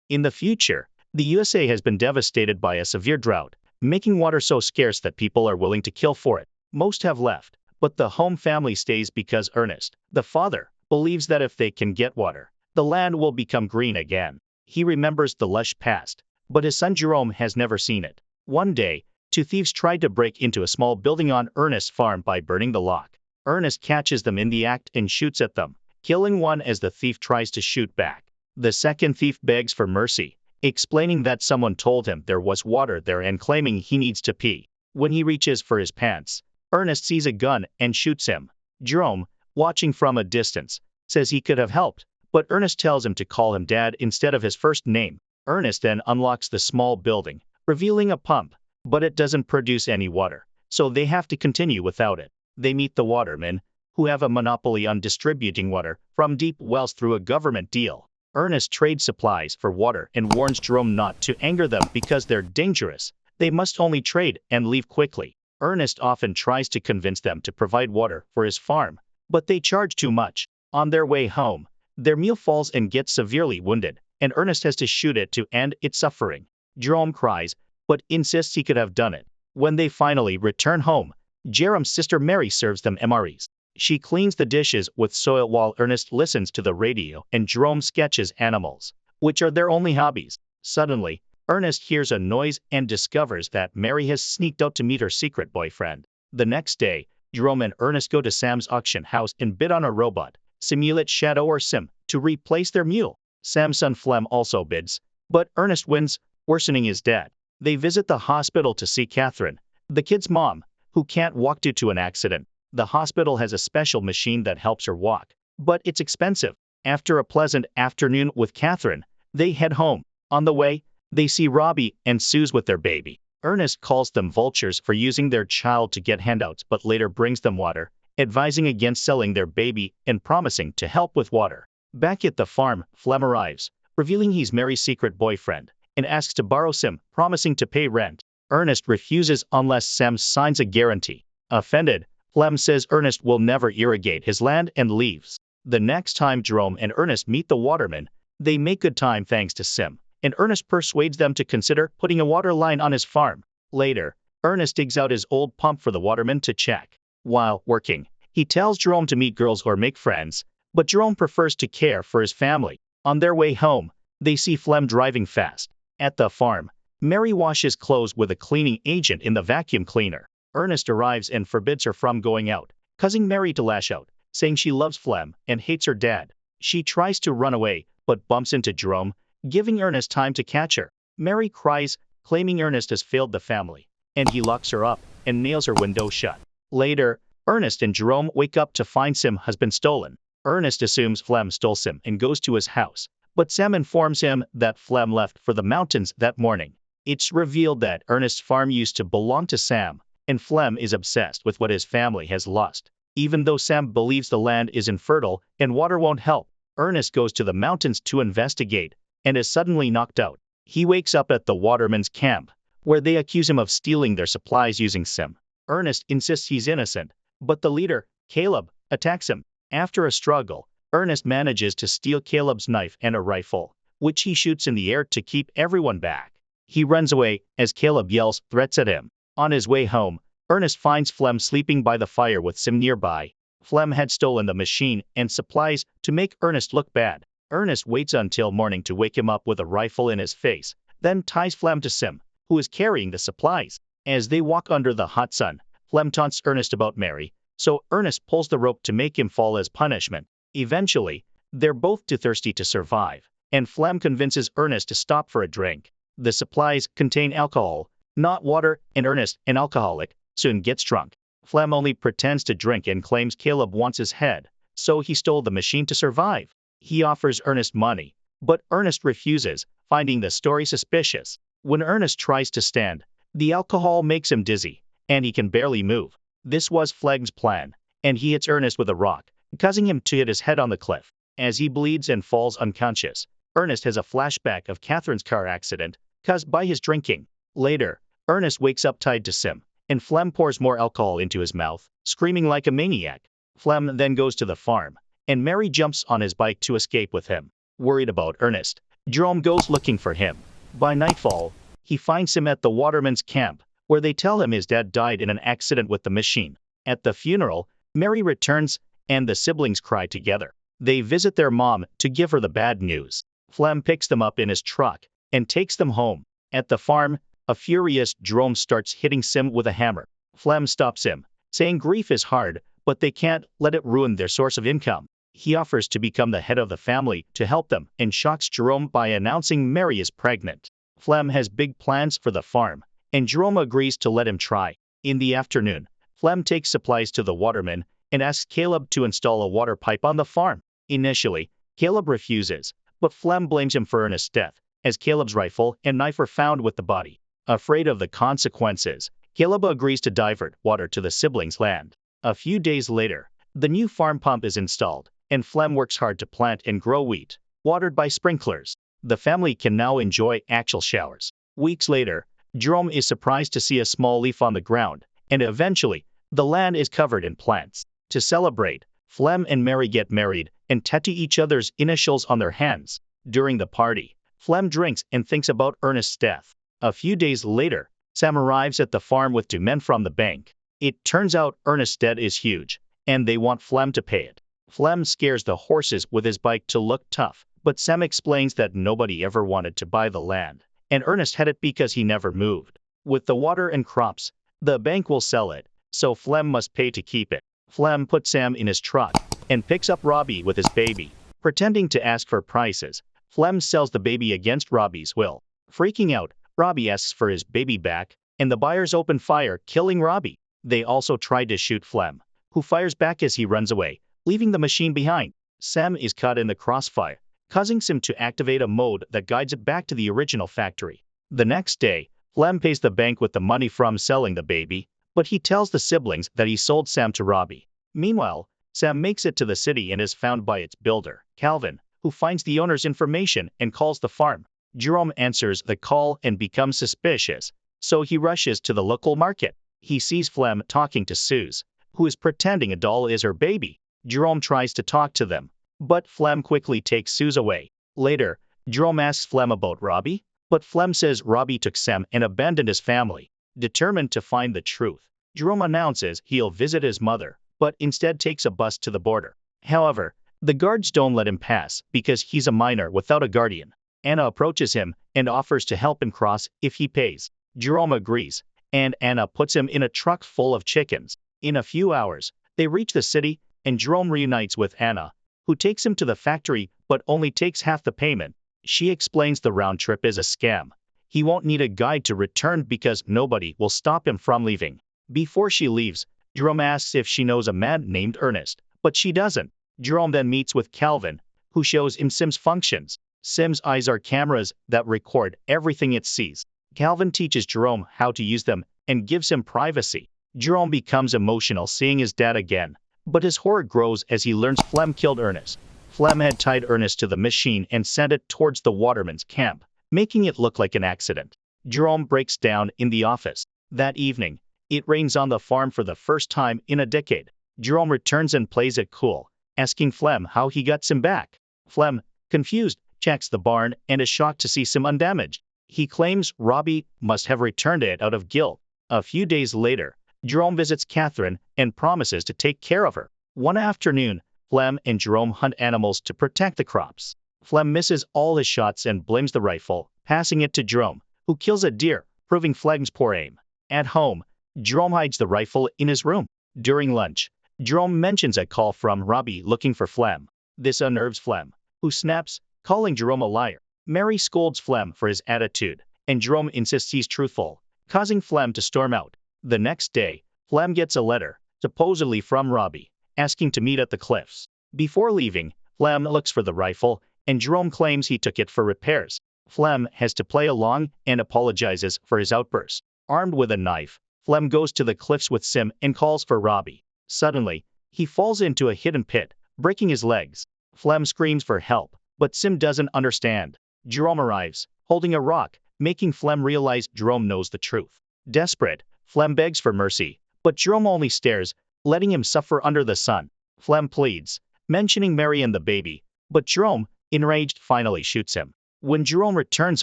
In the future, the USA has been devastated by a severe drought, making water so scarce that people are willing to kill for it. Most have left, but the home family stays because Ernest, the father, believes that if they can get water, the land will become green again. He remembers the lush past, but his son Jerome has never seen it. One day, two thieves tried to break into a small building on Ernest's farm by burning the lock. Ernest catches them in the act and shoots at them, killing one as the thief tries to shoot back. The second thief begs for mercy, explaining that someone told him there was water there and claiming he needs to pee. When he reaches for his pants, Ernest sees a gun and shoots him. Jerome, watching from a distance, says he could have helped, but Ernest tells him to call him Dad instead of his first name. Ernest then unlocks the small building, revealing a pump, but it doesn't produce any water, so they have to continue without it. They meet the watermen, who have a monopoly on distributing water from deep wells through a government deal. Ernest trades supplies for water and warns Jerome not to anger them because they're dangerous. They must only trade and leave quickly. Ernest often tries to convince them to provide water for his farm, but they charge too much. On their way home, their mule falls and gets severely wounded, and Ernest has to shoot it to end its suffering. Jerome cries, but insists he could have done it. When they finally return home, Jerome's sister Mary serves them MREs. She cleans the dishes with soil while Ernest listens to the radio and Jerome sketches animals, which are their only hobbies. Suddenly, Ernest hears a noise and discovers that Mary has sneaked out to meet her secret boyfriend. The next day, Jerome and Ernest go to Sam's auction house and bid on a robot, Simulate Shadow or Sim, to replace their mule. Sam's son Flem also bids, but Ernest wins, worsening his dad. They visit the hospital to see Catherine, the kid's mom, who can't walk due to an accident. The hospital has a special machine that helps her walk, but it's expensive. After a pleasant afternoon with Catherine, they head home. On the way, they see Robbie and Suze with their baby. Ernest calls them vultures for using their child to get handouts but later brings them water, advising against selling their baby and promising to help with water. Back at the farm, Flem arrives, revealing he's Mary's secret boyfriend, and asks to borrow Sim, promising to pay rent. Ernest refuses unless Sam signs a guarantee. Offended, Flem says Ernest will never irrigate his land and leaves. The next time Jerome and Ernest meet the watermen, they make good time thanks to Sim, and Ernest persuades them to consider putting a water line on his farm. Later, Ernest digs out his old pump for the watermen to check. While working, he tells Jerome to meet girls or make friends, but Jerome prefers to care for his family. On their way home, they see Flem driving fast. At the farm, Mary washes clothes with a cleaning agent in the vacuum cleaner. Ernest arrives and forbids her from going out, causing Mary to lash out, saying she loves Flem and hates her dad. She tries to run away, but bumps into Jerome, giving Ernest time to catch her. Mary cries, claiming Ernest has failed the family, and he locks her up and nails her window shut. Later, Ernest and Jerome wake up to find Sim has been stolen. Ernest assumes Flem stole Sim and goes to his house, but Sam informs him that Flem left for the mountains that morning. It's revealed that Ernest's farm used to belong to Sam, and Flem is obsessed with what his family has lost. Even though Sam believes the land is infertile and water won't help, Ernest goes to the mountains to investigate, and is suddenly knocked out. He wakes up at the watermen's camp, where they accuse him of stealing their supplies using Sim. Ernest insists he's innocent, but the leader, Caleb, attacks him. After a struggle, Ernest manages to steal Caleb's knife and a rifle, which he shoots in the air to keep everyone back. He runs away as Caleb yells threats at him. On his way home, Ernest finds Flem sleeping by the fire with Sim nearby. Flem had stolen the machine and supplies to make Ernest look bad. Ernest waits until morning to wake him up with a rifle in his face, then ties Flem to Sim, who is carrying the supplies. As they walk under the hot sun, Flem taunts Ernest about Mary, so Ernest pulls the rope to make him fall as punishment. Eventually, they're both too thirsty to survive, and Flem convinces Ernest to stop for a drink. The supplies contain alcohol, not water, and Ernest, an alcoholic, soon gets drunk. Flem only pretends to drink and claims Caleb wants his head, so he stole the machine to survive. He offers Ernest money, but Ernest refuses, finding the story suspicious. When Ernest tries to stand, the alcohol makes him dizzy, and he can barely move. This was Flem's plan, and he hits Ernest with a rock, causing him to hit his head on the cliff. As he bleeds and falls unconscious, Ernest has a flashback of Catherine's car accident, caused by his drinking. Later, Ernest wakes up tied to Sim, and Flem pours more alcohol into his mouth, screaming like a maniac. Flem then goes to the farm, and Mary jumps on his bike to escape with him. Worried about Ernest, Jerome goes looking for him. By nightfall, he finds him at the waterman's camp, where they tell him his dad died in an accident with the machine. At the funeral, Mary returns, and the siblings cry together. They visit their mom to give her the bad news. Flem picks them up in his truck and takes them home. At the farm, a furious Jerome starts hitting Sim with a hammer. Flem stops him, saying grief is hard, but they can't let it ruin their source of income. He offers to become the head of the family to help them and shocks Jerome by announcing Mary is pregnant. Flem has big plans for the farm, and Jerome agrees to let him try. In the afternoon, Flem takes supplies to the waterman and asks Caleb to install a water pipe on the farm. Initially, Caleb refuses, but Flem blames him for Ernest's death, as Caleb's rifle and knife were found with the body. Afraid of the consequences, Caleb agrees to divert water to the siblings' land. A few days later, the new farm pump is installed, and Flem works hard to plant and grow wheat, watered by sprinklers. The family can now enjoy actual showers. Weeks later, Jerome is surprised to see a small leaf on the ground, and eventually, the land is covered in plants. To celebrate, Flem and Mary get married and tattoo each other's initials on their hands. During the party, Flem drinks and thinks about Ernest's death. A few days later, Sam arrives at the farm with 2 men from the bank. It turns out Ernest's debt is huge, and they want Flem to pay it. Flem scares the horses with his bike to look tough, but Sam explains that nobody ever wanted to buy the land, and Ernest had it because he never moved. With the water and crops, the bank will sell it, so Flem must pay to keep it. Flem puts Sam in his truck and picks up Robbie with his baby. Pretending to ask for prices, Flem sells the baby against Robbie's will. Freaking out, Robbie asks for his baby back, and the buyers open fire, killing Robbie. They also try to shoot Flem, who fires back as he runs away, leaving the machine behind. Sam is caught in the crossfire, causing Sim to activate a mode that guides it back to the original factory. The next day, Flem pays the bank with the money from selling the baby, but he tells the siblings that he sold Sam to Robbie. Meanwhile, Sam makes it to the city and is found by its builder, Calvin, who finds the owner's information and calls the farm. Jerome answers the call and becomes suspicious, so he rushes to the local market. He sees Flem talking to Suze, who is pretending a doll is her baby. Jerome tries to talk to them, but Flem quickly takes Suze away. Later, Jerome asks Flem about Robbie, but Flem says Robbie took Sam and abandoned his family. Determined to find the truth, Jerome announces he'll visit his mother, but instead takes a bus to the border. However, the guards don't let him pass because he's a minor without a guardian. Anna approaches him and offers to help him cross if he pays. Jerome agrees, and Anna puts him in a truck full of chickens. In a few hours, they reach the city, and Jerome reunites with Anna, who takes him to the factory but only takes half the payment. She explains the round trip is a scam. He won't need a guide to return because nobody will stop him from leaving. Before she leaves, Jerome asks if she knows a man named Ernest, but she doesn't. Jerome then meets with Calvin, who shows him Sim's functions. Sim's eyes are cameras that record everything it sees. Calvin teaches Jerome how to use them and gives him privacy. Jerome becomes emotional seeing his dad again, but his horror grows as he learns Flem killed Ernest. Flem had tied Ernest to the machine and sent it towards the waterman's camp, making it look like an accident. Jerome breaks down in the office. That evening, it rains on the farm for the first time in a decade. Jerome returns and plays it cool, asking Flem how he got Sim back. Flem, confused, checks the barn and is shocked to see Sim undamaged. He claims Robbie must have returned it out of guilt. A few days later, Jerome visits Catherine and promises to take care of her. One afternoon, Flem and Jerome hunt animals to protect the crops. Flem misses all his shots and blames the rifle, passing it to Jerome, who kills a deer, proving Flem's poor aim. At home, Jerome hides the rifle in his room. During lunch, Jerome mentions a call from Robbie looking for Flem. This unnerves Flem, who snaps, calling Jerome a liar. Mary scolds Flem for his attitude, and Jerome insists he's truthful, causing Flem to storm out. The next day, Flem gets a letter, supposedly from Robbie, asking to meet at the cliffs. Before leaving, Flem looks for the rifle, and Jerome claims he took it for repairs. Flem has to play along and apologizes for his outburst. Armed with a knife, Flem goes to the cliffs with Sim and calls for Robbie. Suddenly, he falls into a hidden pit, breaking his legs. Flem screams for help, but Sim doesn't understand. Jerome arrives, holding a rock, making Flem realize Jerome knows the truth. Desperate, Flem begs for mercy, but Jerome only stares, letting him suffer under the sun. Flem pleads, mentioning Mary and the baby, but Jerome, enraged, finally shoots him. When Jerome returns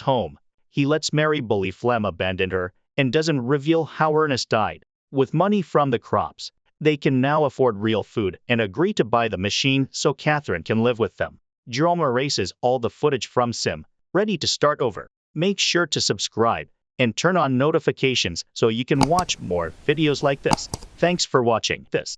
home, he lets Mary believe Flem abandoned her and doesn't reveal how Ernest died. With money from the crops, they can now afford real food and agree to buy the machine so Catherine can live with them. Jerome erases all the footage from Sim, ready to start over. Make sure to subscribe and turn on notifications so you can watch more videos like this. Thanks for watching this.